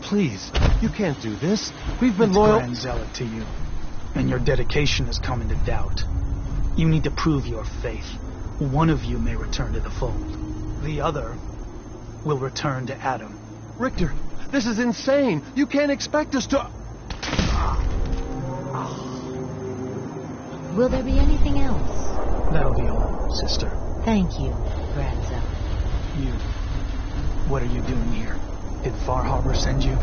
please, you can't do this. We've been loyal. Grand zealot to you, and your dedication has come into doubt. You need to prove your faith. One of you may return to the fold. The other will return to Adam. Richter, this is insane. You can't expect us to... Will there be anything else? That'll be all, sister. Thank you, Grand Zealot. You... What are you doing here? Did Far Harbor send you?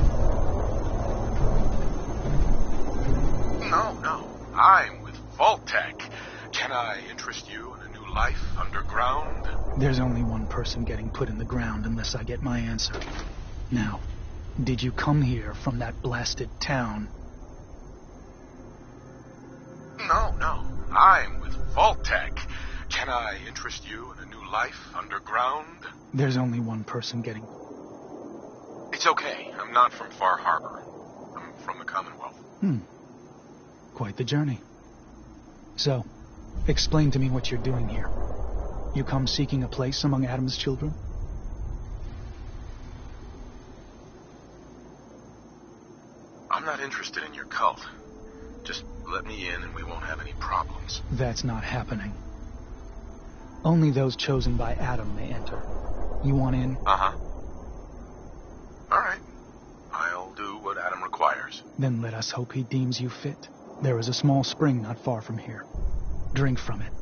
There's only one person getting put in the ground unless I get my answer. Now, did you come here from that blasted town? No. I'm with Vault-Tec. Can I interest you in a new life underground? There's only one person getting... It's okay. I'm not from Far Harbor. I'm from the Commonwealth. Quite the journey. So, explain to me what you're doing here. You come seeking a place among Adam's children? I'm not interested in your cult. Just let me in and we won't have any problems. That's not happening. Only those chosen by Adam may enter. You want in? Uh-huh. All right. I'll do what Adam requires. Then let us hope he deems you fit. There is a small spring not far from here. Drink from it.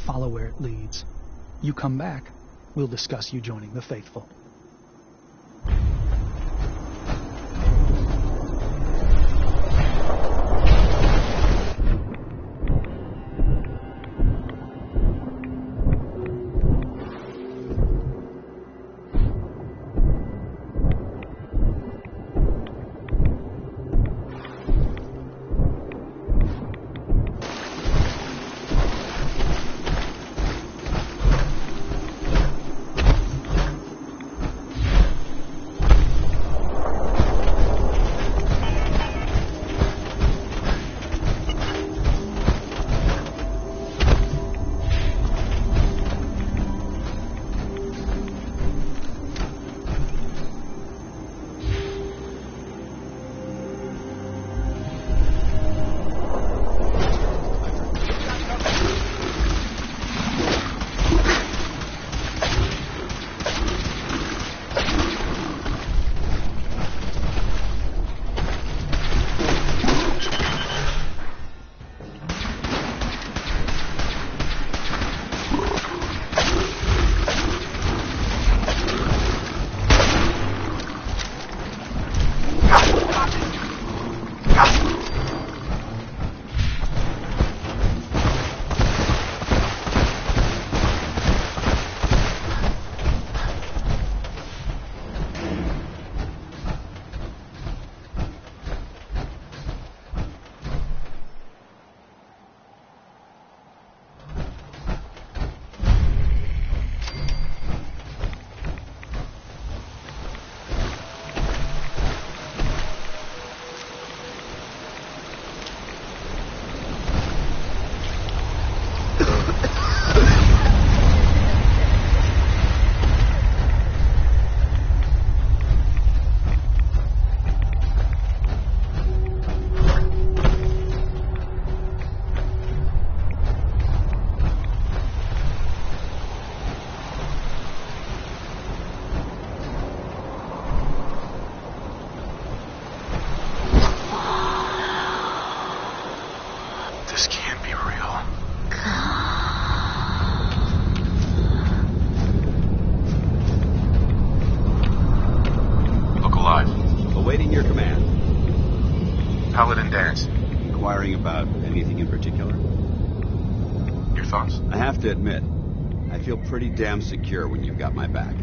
Follow where it leads. You come back, we'll discuss you joining the faithful. Awaiting your command. Paladin Dance. Inquiring about anything in particular? Your thoughts? I have to admit, I feel pretty damn secure when you've got my back.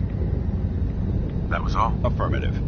That was all? Affirmative.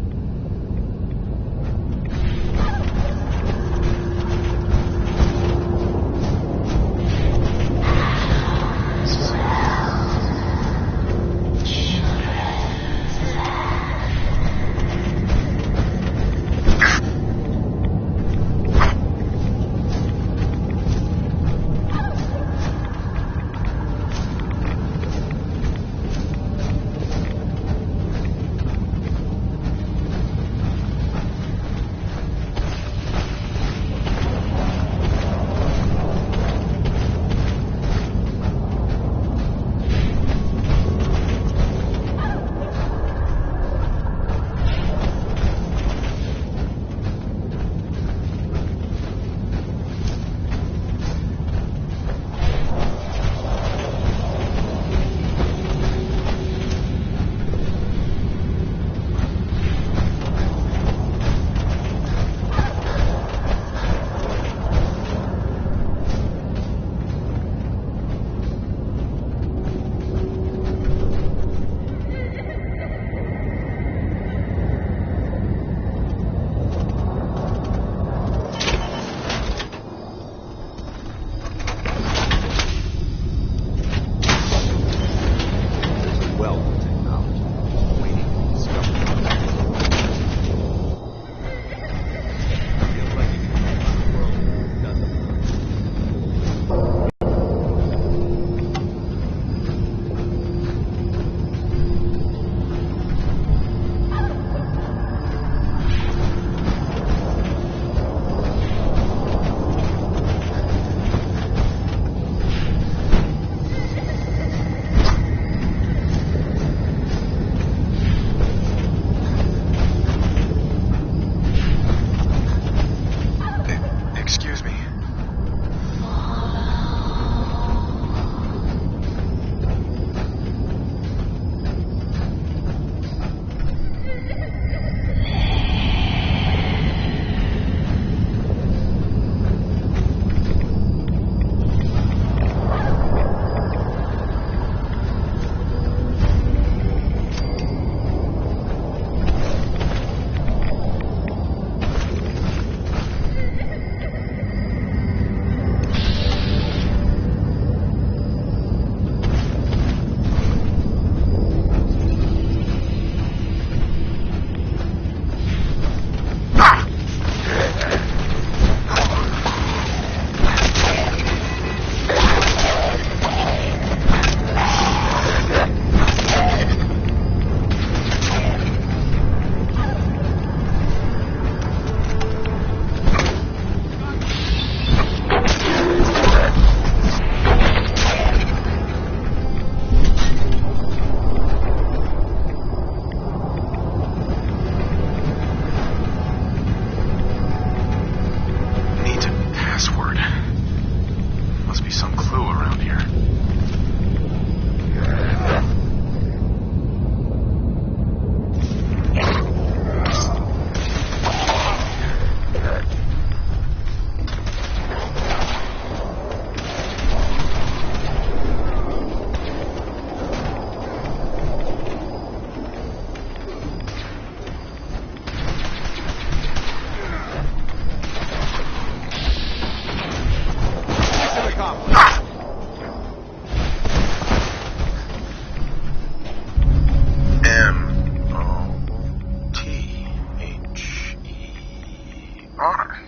Honor.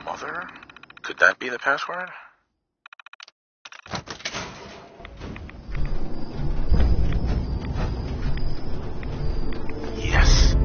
Mother? Could that be the password? Yes.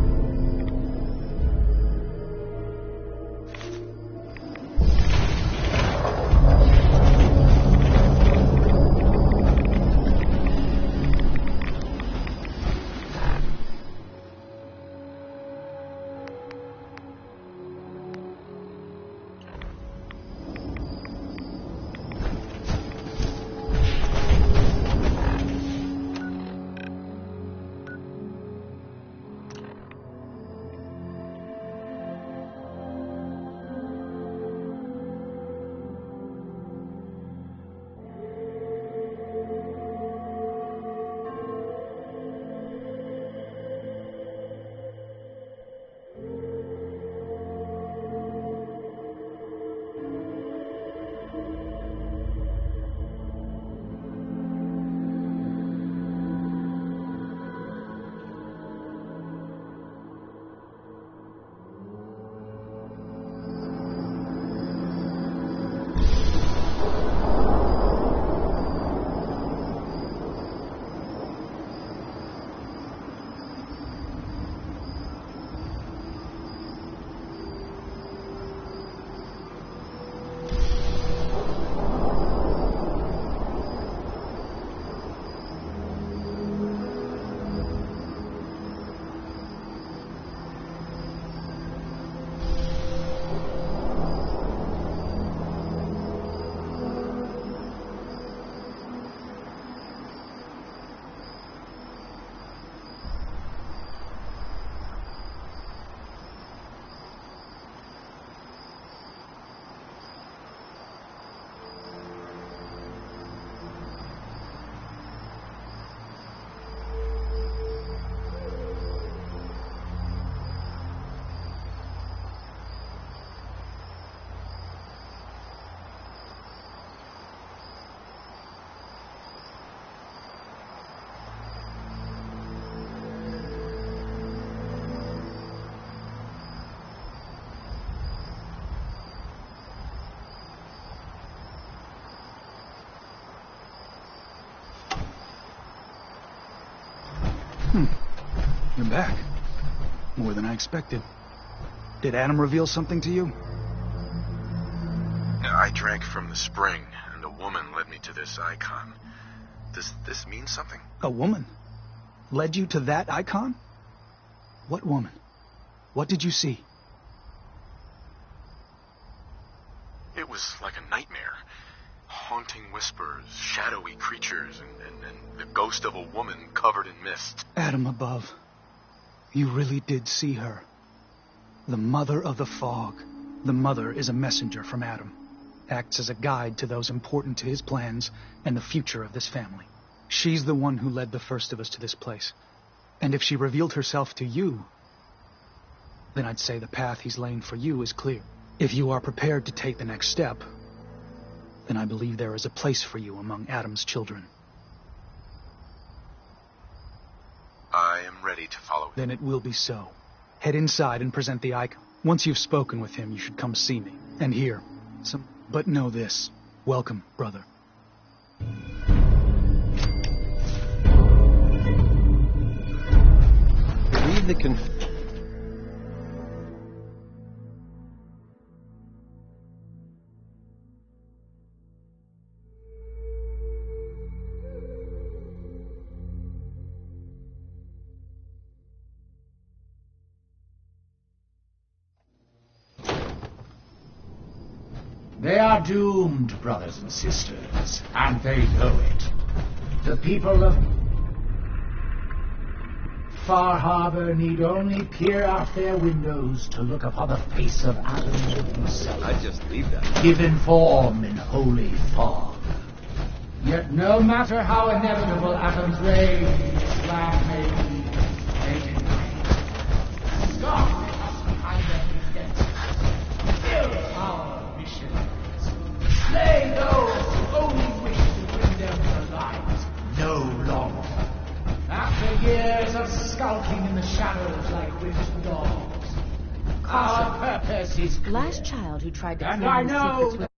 You're back. More than I expected. Did Adam reveal something to you? I drank from the spring, and a woman led me to this icon. Does this mean something? A woman? Led you to that icon? What woman? What did you see? It was like a nightmare. Haunting whispers, shadowy creatures, and the ghost of a woman covered in mist. Adam above. You really did see her. The Mother of the Fog. The Mother is a messenger from Adam. Acts as a guide to those important to his plans and the future of this family. She's the one who led the first of us to this place. And if she revealed herself to you, then I'd say the path he's laying for you is clear. If you are prepared to take the next step, then I believe there is a place for you among Adam's children. I am ready to follow him. Then it will be so. Head inside and present the icon. Once you've spoken with him, you should come see me. And here, but know this. Welcome, brother. Read the They are doomed, brothers and sisters, and they know it. The people of Far Harbor need only peer out their windows to look upon the face of Adam himself. I'd just leave that. Given form in holy fog. Yet no matter how inevitable Adam's reign, his land may be, they can reign. God may have behind them against kill our missionaries. Slay those who only wish to bring them to light no longer. After years of skulking in the shadows like whipped dogs, our purpose palace is clear. Last child who tried to And claim I the know secrets